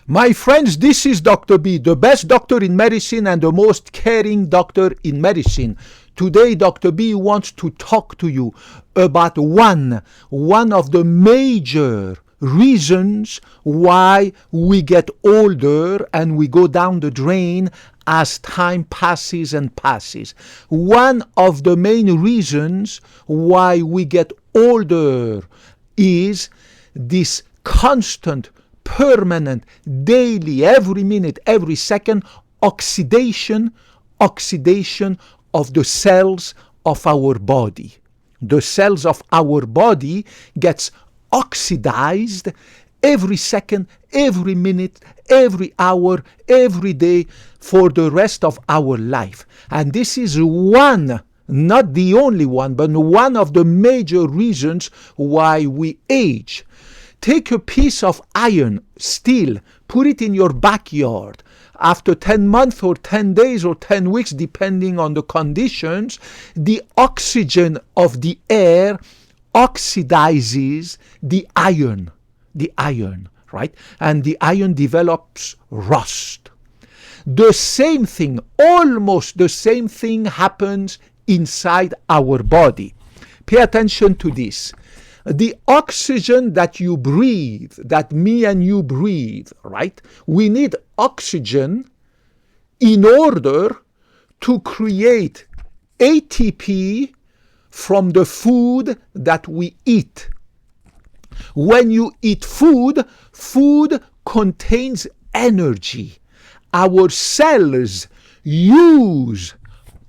My friends, this is Dr. B, the best doctor in medicine and the most caring doctor in medicine. Today, Dr. B wants to talk to you about one of the major reasons why we get older and we go down the drain as time passes and passes. One of the main reasons why we get older is this constant, permanent, daily, every minute, every second, oxidation of the cells of our body. The cells of our body gets oxidized every second, every minute, every hour, every day for the rest of our life. And this is one, not the only one, but one of the major reasons why we age. Take a piece of iron, steel, put it in your backyard. After 10 months or 10 days or 10 weeks, depending on the conditions, the oxygen of the air oxidizes the iron, right? And the iron develops rust. The same thing, almost the same thing happens inside our body. Pay attention to this. The oxygen that you breathe, that me and you breathe, right? We need oxygen in order to create ATP from the food that we eat. When you eat food, food contains energy. Our cells use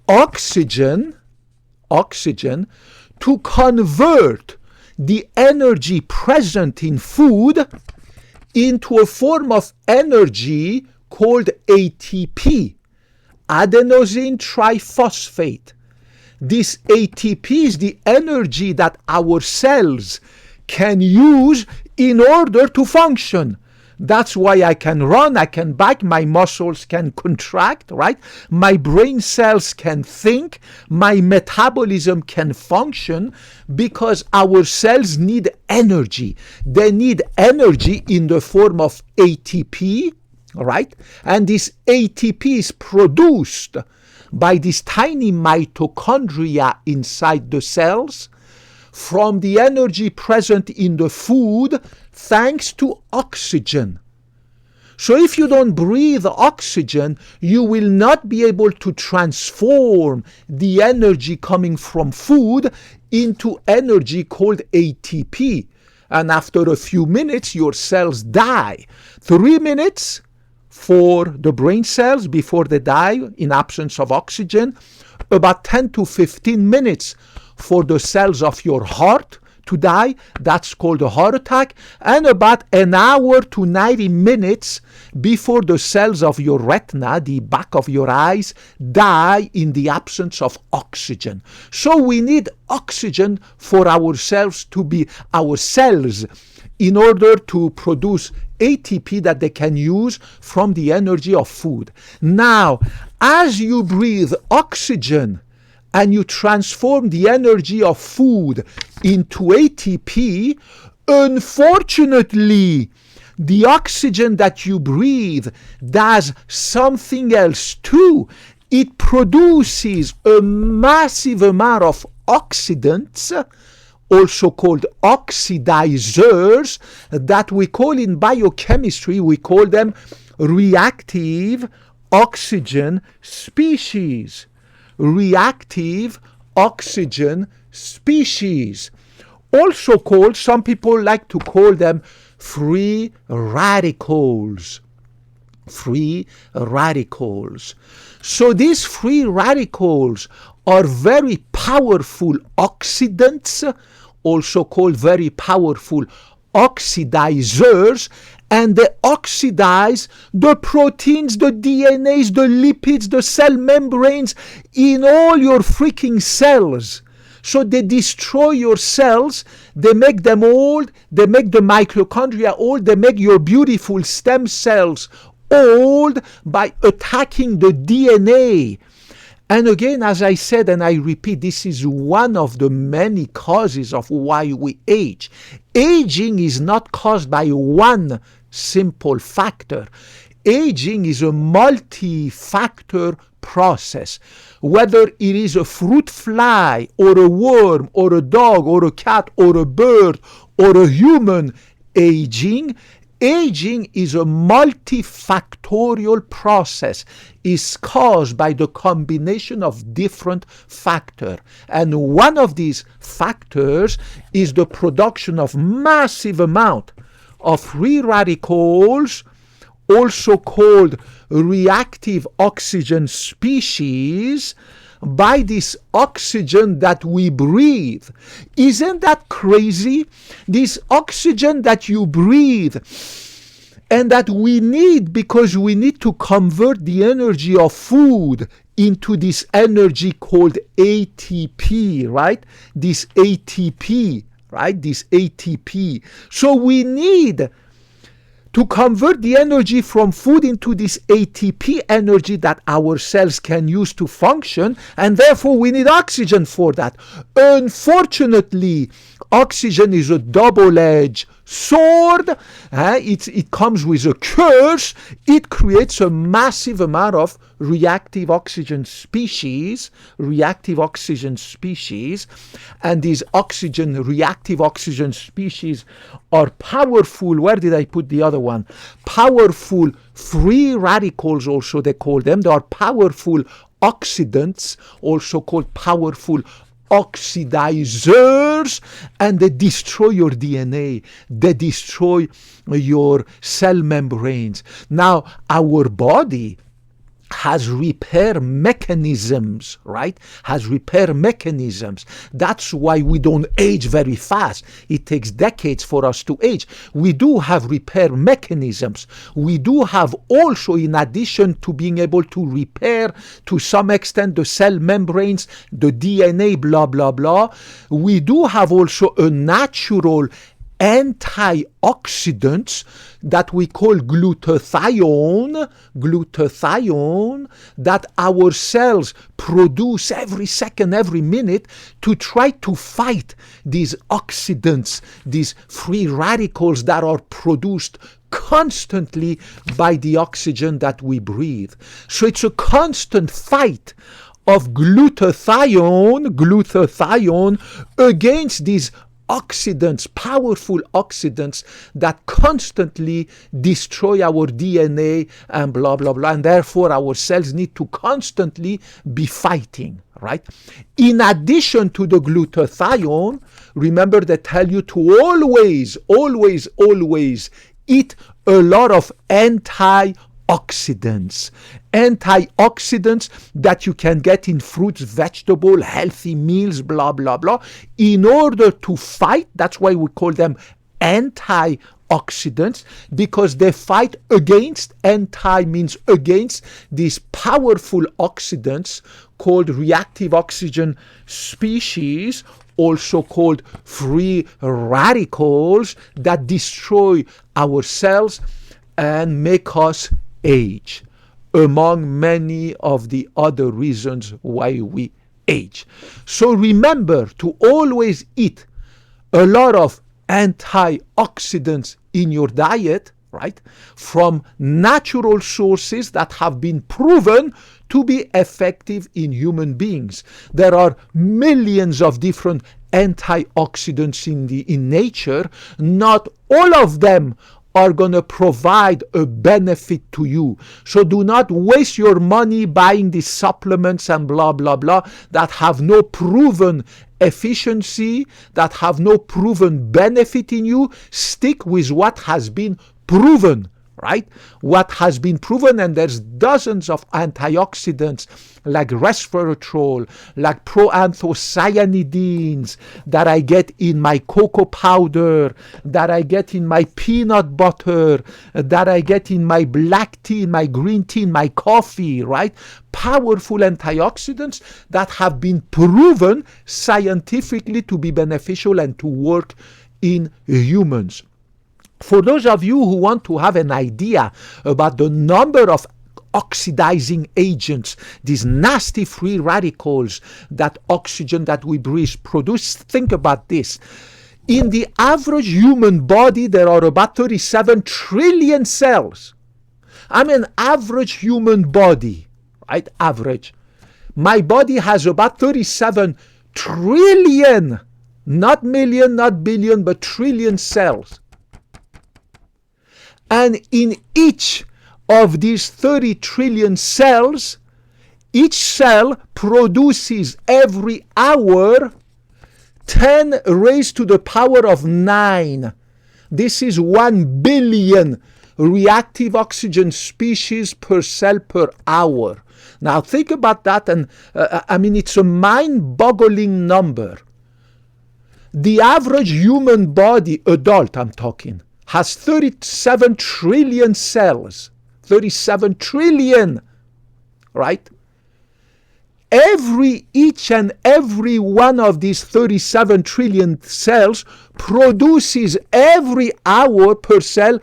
oxygen to convert the energy present in food into a form of energy called ATP, adenosine triphosphate. This ATP is the energy that our cells can use in order to function. That's why I can run, I can bike, my muscles can contract, right? My brain cells can think, my metabolism can function because our cells need energy. They need energy in the form of ATP, right? And this ATP is produced by these tiny mitochondria inside the cells from the energy present in the food thanks to oxygen. So if you don't breathe oxygen, you will not be able to transform the energy coming from food into energy called ATP. And after a few minutes, your cells die. 3 minutes for the brain cells before they die in absence of oxygen, about 10 to 15 minutes for the cells of your heart to die, that's called a heart attack, and about an hour to 90 minutes before the cells of your retina, the back of your eyes, die in the absence of oxygen. So we need oxygen for ourselves to be our cells in order to produce ATP that they can use from the energy of food. Now, as you breathe oxygen and you transform the energy of food into ATP, unfortunately, the oxygen that you breathe does something else too. It produces a massive amount of oxidants, also called oxidizers, that we call in biochemistry, we call them reactive oxygen species. Reactive oxygen species. Also called, some people like to call them free radicals. Free radicals. So these free radicals are very powerful oxidants, also called very powerful oxidizers, and they oxidize the proteins, the DNAs, the lipids, the cell membranes in all your freaking cells. So they destroy your cells, they make them old, they make the mitochondria old, they make your beautiful stem cells old by attacking the DNA. And again, as I said, and I repeat, this is one of the many causes of why we age. Aging is not caused by one simple factor. Aging is a multi-factor process. Whether it is a fruit fly or a worm or a dog or a cat or a bird or a human aging is a multifactorial process. Is caused by the combination of different factors. And one of these factors is the production of massive amount of free radicals, also called reactive oxygen species, by this oxygen that we breathe. Isn't that crazy? This oxygen that you breathe and that we need, because we need to convert the energy of food into this energy called ATP, right? This ATP, right? This ATP. So we need to convert the energy from food into this ATP energy that our cells can use to function, and therefore we need oxygen for that. Unfortunately, oxygen is a double-edged sword. It comes with a curse. It creates a massive amount of reactive oxygen species, and these reactive oxygen species are powerful. Where did I put the other one? Powerful free radicals, also they call them. They are powerful oxidants, also called powerful oxidizers, and they destroy your DNA. They destroy your cell membranes. Now, our body has repair mechanisms, right? Has repair mechanisms. That's why we don't age very fast. It takes decades for us to age. We do have repair mechanisms. We do have also, in addition to being able to repair to some extent the cell membranes, the DNA, blah, blah, blah, we do have also a natural antioxidants that we call glutathione, that our cells produce every second, every minute to try to fight these oxidants, these free radicals that are produced constantly by the oxygen that we breathe. So it's a constant fight of glutathione against these oxidants, powerful oxidants that constantly destroy our DNA and blah, blah, blah. And therefore, our cells need to constantly be fighting, right? In addition to the glutathione, remember they tell you to always eat a lot of antioxidants that you can get in fruits, vegetables, healthy meals, blah, blah, blah, in order to fight. That's why we call them antioxidants, because they fight against, anti means against, these powerful oxidants called reactive oxygen species, also called free radicals, that destroy our cells and make us age, among many of the other reasons why we age. So remember to always eat a lot of antioxidants in your diet, right, from natural sources that have been proven to be effective in human beings. There are millions of different antioxidants in nature. Not all of them are going to provide a benefit to you. So do not waste your money buying these supplements and blah, blah, blah that have no proven efficiency, that have no proven benefit in you. Stick with what has been proven, right? What has been proven, and there's dozens of antioxidants like resveratrol, like proanthocyanidins that I get in my cocoa powder, that I get in my peanut butter, that I get in my black tea, in my green tea, in my coffee, right? Powerful antioxidants that have been proven scientifically to be beneficial and to work in humans. For those of you who want to have an idea about the number of oxidizing agents, these nasty free radicals that oxygen that we breathe produce, think about this. In the average human body, there are about 37 trillion cells. I'm an average human body, right? Average. My body has about 37 trillion, not million, not billion, but trillion cells. And in each of these 30 trillion cells, each cell produces every hour 10 raised to the power of 9. This is 1 billion reactive oxygen species per cell per hour. Now think about that, and it's a mind-boggling number. The average human body, adult I'm talking, has 37 trillion cells. 37 trillion, right? Each and every one of these 37 trillion cells produces every hour per cell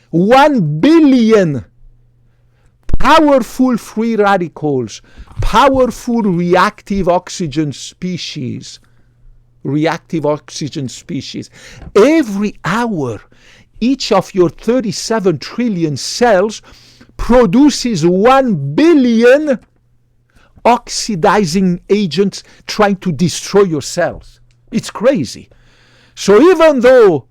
1 billion powerful free radicals, powerful reactive oxygen species. Reactive oxygen species. Every hour, each of your 37 trillion cells produces 1 billion oxidizing agents trying to destroy your cells. It's crazy. So even though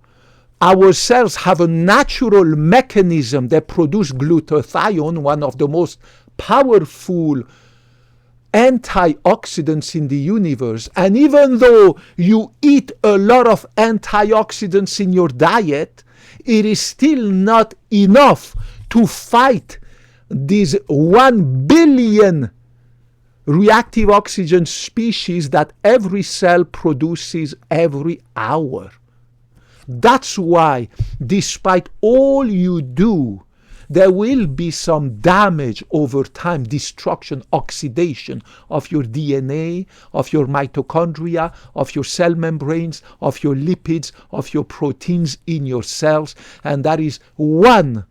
our cells have a natural mechanism that produce glutathione, one of the most powerful antioxidants in the universe, and even though you eat a lot of antioxidants in your diet, it is still not enough to fight these 1 billion reactive oxygen species that every cell produces every hour. That's why, despite all you do, there will be some damage over time, destruction, oxidation of your DNA, of your mitochondria, of your cell membranes, of your lipids, of your proteins in your cells. And that is one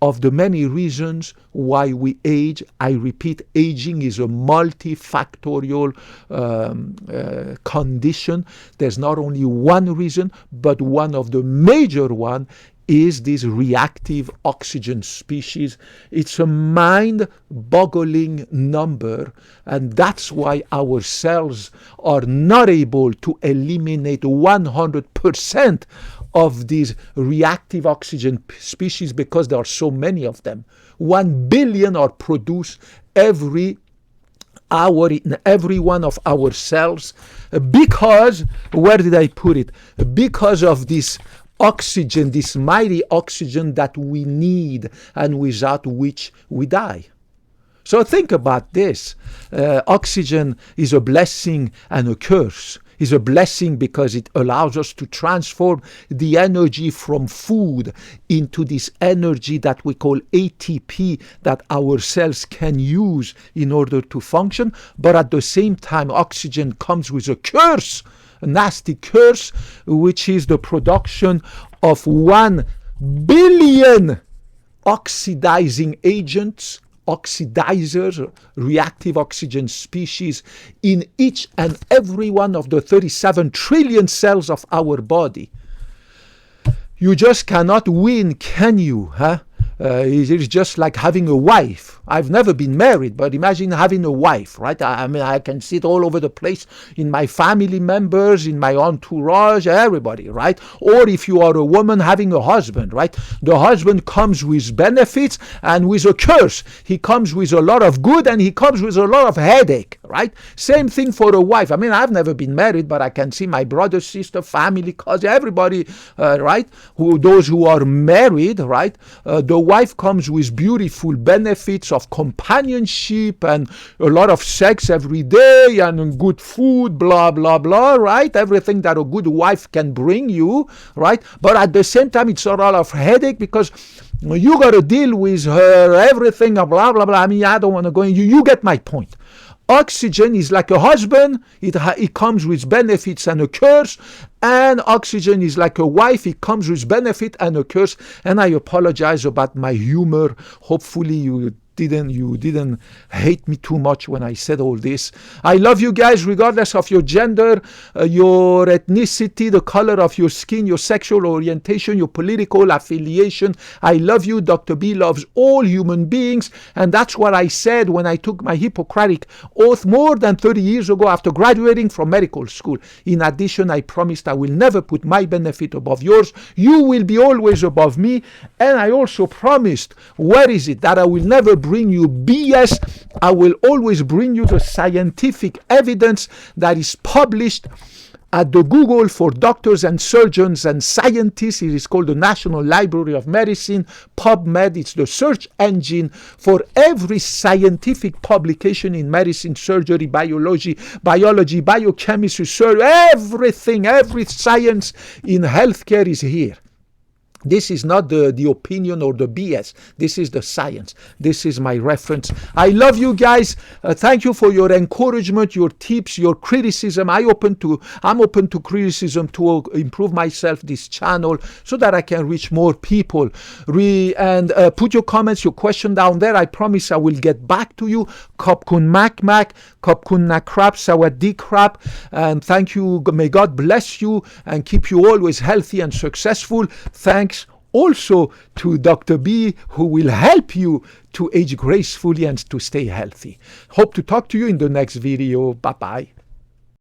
of the many reasons why we age. I repeat, aging is a multifactorial condition. There's not only one reason, but one of the major one is this reactive oxygen species. It's a mind-boggling number, and that's why our cells are not able to eliminate 100% of these reactive oxygen species because there are so many of them. 1 billion are produced every hour in every one of our cells because, where did I put it? Because of this oxygen, this mighty oxygen that we need and without which we die. So think about this. Oxygen is a blessing and a curse. It's a blessing because it allows us to transform the energy from food into this energy that we call ATP that our cells can use in order to function. But at the same time, oxygen comes with a curse, a nasty curse, which is the production of 1 billion oxidizing agents, oxidizers, reactive oxygen species in each and every one of the 37 trillion cells of our body. You just cannot win, can you? It is just like having a wife. I've never been married, but imagine having a wife, right? I can see it all over the place in my family members, in my entourage, everybody, right? Or if you are a woman having a husband, right? The husband comes with benefits and with a curse. He comes with a lot of good and he comes with a lot of headache, right? Same thing for a wife. I've never been married, but I can see my brother, sister, family, cousin, everybody, right? Those who are married, right? The wife comes with beautiful benefits of companionship and a lot of sex every day and good food, blah, blah, blah, right? Everything that a good wife can bring you, right? But at the same time, it's a lot of headache because you got to deal with her, everything, blah, blah, blah. I don't want to go in. You get my point. Oxygen is like a husband. It comes with benefits and a curse. And oxygen is like a wife. It comes with benefit and a curse. And I apologize about my humor. Hopefully you didn't hate me too much when I said all this. I love you guys regardless of your gender, your ethnicity, the color of your skin, your sexual orientation, your political affiliation. I love you. Dr. B loves all human beings, and that's what I said when I took my Hippocratic oath more than 30 years ago after graduating from medical school. In addition, I promised I will never put my benefit above yours. You will be always above me. And I also promised, where is it, that I will never bring you BS. I will always bring you the scientific evidence that is published at the Google for doctors and surgeons and scientists. It is called the National Library of Medicine, PubMed. It's the search engine for every scientific publication in medicine, surgery, biology, biochemistry, everything, every science in healthcare is here. This is not the opinion or the BS. This is the science. This is my reference. I love you guys. Thank you for your encouragement, your tips, your criticism. I'm open to criticism to improve myself, this channel, so that I can reach more people. Put your comments, your question down there. I promise I will get back to you. Kopkun Mak, Kopkun Nakrap, Sawadee Krap. And thank you. May God bless you and keep you always healthy and successful. Thanks also to Dr. B, who will help you to age gracefully and to stay healthy. Hope to talk to you in the next video. Bye-bye.